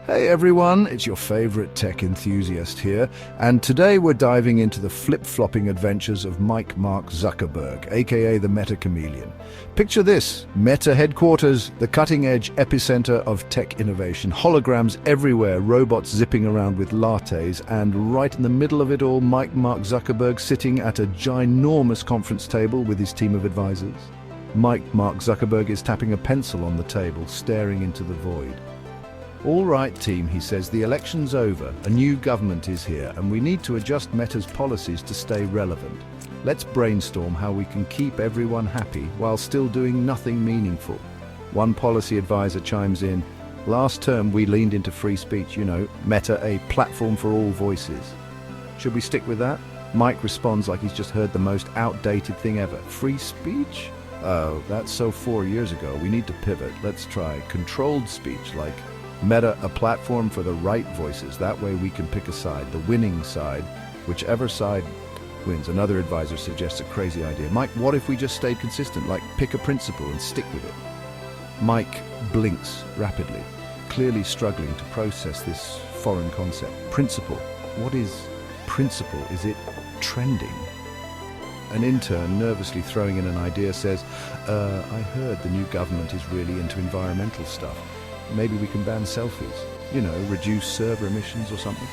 Hey everyone, it's your favorite tech enthusiast here, and today we're diving into the flip-flopping adventures of Mark Zuckerberg, aka the Meta Chameleon. Picture this, Meta headquarters, the cutting-edge epicenter of tech innovation, holograms everywhere, robots zipping around with lattes, and right in the middle of it all, Mark Zuckerberg sitting at a ginormous conference table with his team of advisors. Mark Zuckerberg is tapping a pencil on the table, staring into the void. All right, team, he says, the election's over, a new government is here, and we need to adjust Meta's policies to stay relevant. Let's brainstorm how we can keep everyone happy while still doing nothing meaningful. One policy advisor chimes in, last term we leaned into free speech, Meta, a platform for all voices. Should we stick with that? Mike responds like he's just heard the most outdated thing ever. Free speech? Oh, that's so 4 years ago. We need to pivot. Let's try controlled speech, like Meta, a platform for the right voices. That way we can pick a side, the winning side, whichever side wins. Another advisor suggests a crazy idea. Mike, what if we just stayed consistent, like pick a principle and stick with it? Mike blinks rapidly, clearly struggling to process this foreign concept. Principle. What is principle? Is it trending? An intern, nervously throwing in an idea, says, I heard the new government is really into environmental stuff. Maybe we can ban selfies, reduce server emissions or something.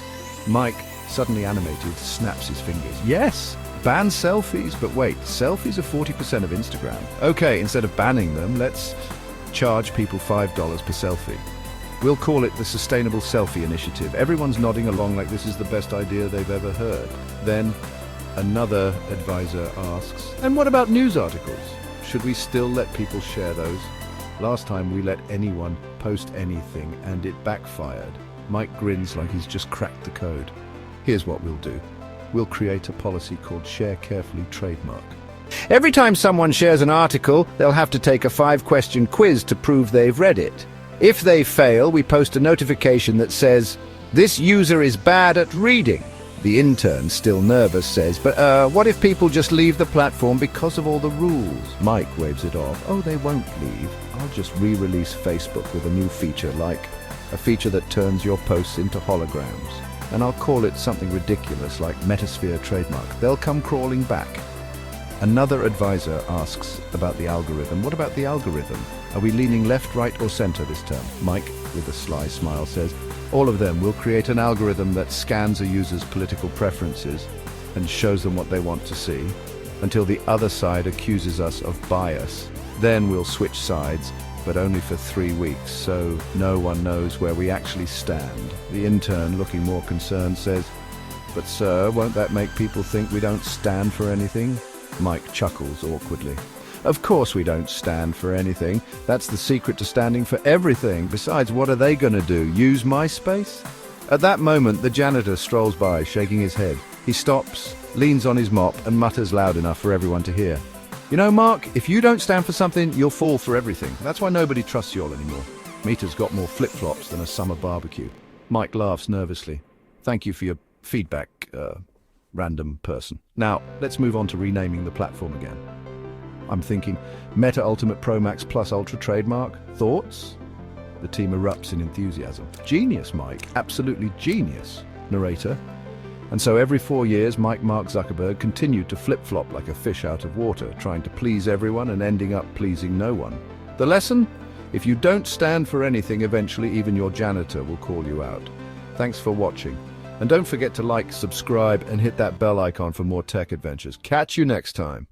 Mike, suddenly animated, snaps his fingers. Yes, ban selfies, but wait, selfies are 40% of Instagram. Okay, instead of banning them, let's charge people $5 per selfie. We'll call it the Sustainable Selfie Initiative. Everyone's nodding along like this is the best idea they've ever heard. Then another advisor asks, and what about news articles? Should we still let people share those? Last time we let anyone post anything and it backfired. Mike grins like he's just cracked the code. Here's what we'll do. We'll create a policy called Share Carefully Trademark. Every time someone shares an article, they'll have to take a 5-question quiz to prove they've read it. If they fail, we post a notification that says, this user is bad at reading. The intern, still nervous, says, but what if people just leave the platform because of all the rules? Mike waves it off. Oh, they won't leave. I'll just re-release Facebook with a new feature, like a feature that turns your posts into holograms. And I'll call it something ridiculous like Metasphere Trademark. They'll come crawling back. Another advisor asks about the algorithm. What about the algorithm? Are we leaning left, right, or center this term? Mike, with a sly smile, says, all of them. Will create an algorithm that scans a user's political preferences and shows them what they want to see, until the other side accuses us of bias. Then we'll switch sides, but only for 3 weeks, so no one knows where we actually stand. The intern, looking more concerned, says, but sir, won't that make people think we don't stand for anything? Mike chuckles awkwardly. Of course we don't stand for anything. That's the secret to standing for everything. Besides, what are they going to do? Use MySpace? At that moment, the janitor strolls by, shaking his head. He stops, leans on his mop, and mutters loud enough for everyone to hear. You know, Mark, if you don't stand for something, you'll fall for everything. That's why nobody trusts you all anymore. Meta's got more flip-flops than a summer barbecue. Mike laughs nervously. Thank you for your feedback, random person. Now, let's move on to renaming the platform again. I'm thinking Meta Ultimate Pro Max Plus Ultra Trademark. Thoughts? The team erupts in enthusiasm. Genius, Mike. Absolutely genius. Narrator. And so every 4 years, Mark Zuckerberg continued to flip-flop like a fish out of water, trying to please everyone and ending up pleasing no one. The lesson? If you don't stand for anything, eventually even your janitor will call you out. Thanks for watching. And don't forget to like, subscribe, and hit that bell icon for more tech adventures. Catch you next time.